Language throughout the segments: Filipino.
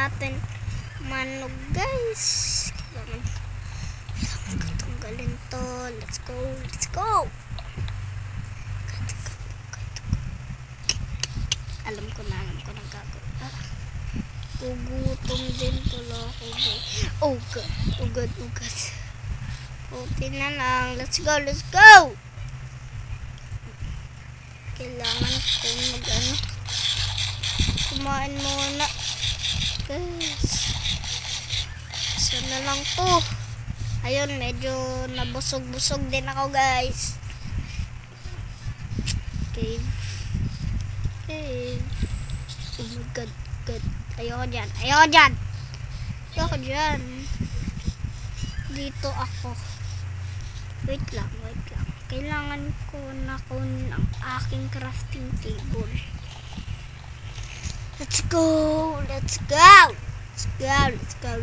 natin manok, guys. Kailangan tanggalin to. Let's go, let's go. Alam ko na gagawin. Gugutom din pala ako, guys. Oh god, oh god, oh god. Okay na lang. Let's go, let's go. Kailangan ko kumain muna, guys. Sana lang to. Ayun, medyo nabusog-busog din ako, guys. Okay. Oh my god, god. Ayoko dyan. Dito ako. Wait lang. Kailangan ko na kunin ang aking crafting table. Let's go. Oh, tagal. Let's go.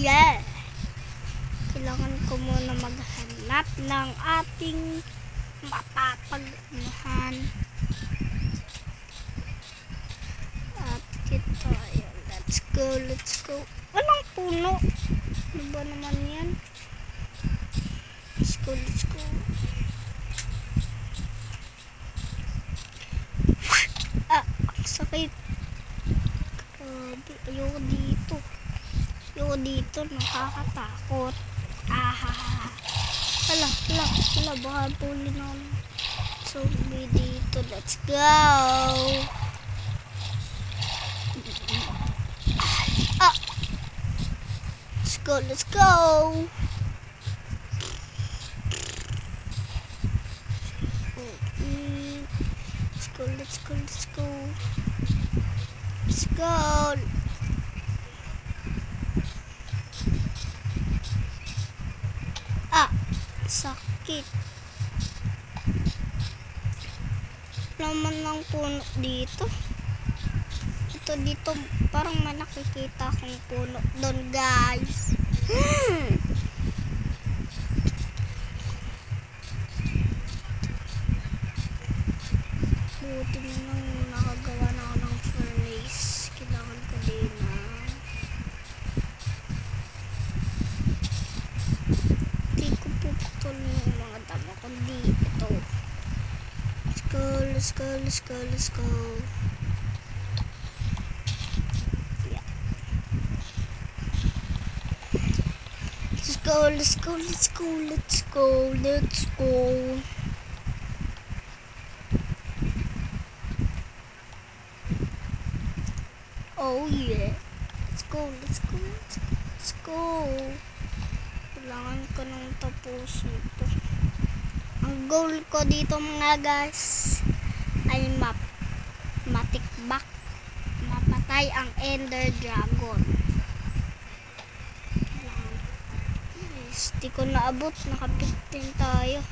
Yeah. Kailangan ko muna maghanap ng ating mapapagmuhan. At ito, ayun. Let's go. Walang puno. Ano ba naman yan? Let's go. Ang sakit. Grabe, ayoko dito. Nakakatakot. Hala, baka puli na zombie dito. Let's go. Let's go. Sakit. Naman lang puno dito. Dito parang may nakikita akong puno doon, guys. Buti nang nakagawa na ako ng furnace. Kailangan ko din hindi ko puputol yung mga damo kundi ito. Let's go. Yeah. Let's go. Oh yeah. Let's go. Kailangan ko nang tapusin ito. Ang goal ko dito, mga guys, ay matikbak, mapatay ang Ender Dragon. Di ko naabot, naka-15 tayo.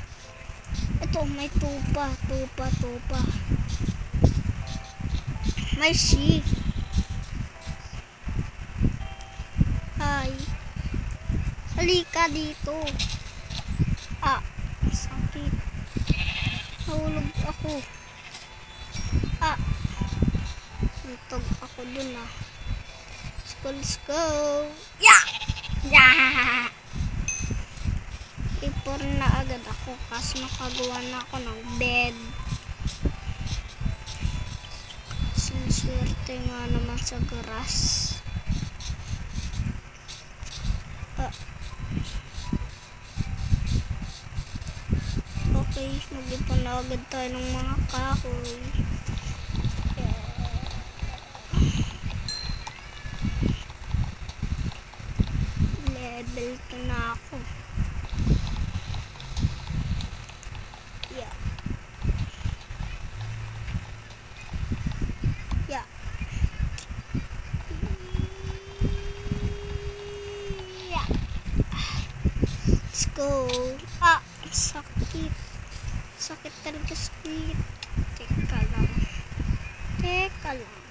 Ito, may tupa. May sheep. Hi. Halika dito. Sakit. Nahulog ako. Nantog ako dun. Let's go. Yeah. Ipor na agad ako kasi nakagawa na ako ng bed. Swerte nga naman sa grass. Okay, mag-ipon na agad tayo ng mga kahoy. Level 2 na ako. Yeah. Let's go. Sakit talaga, sakit. Teka lang.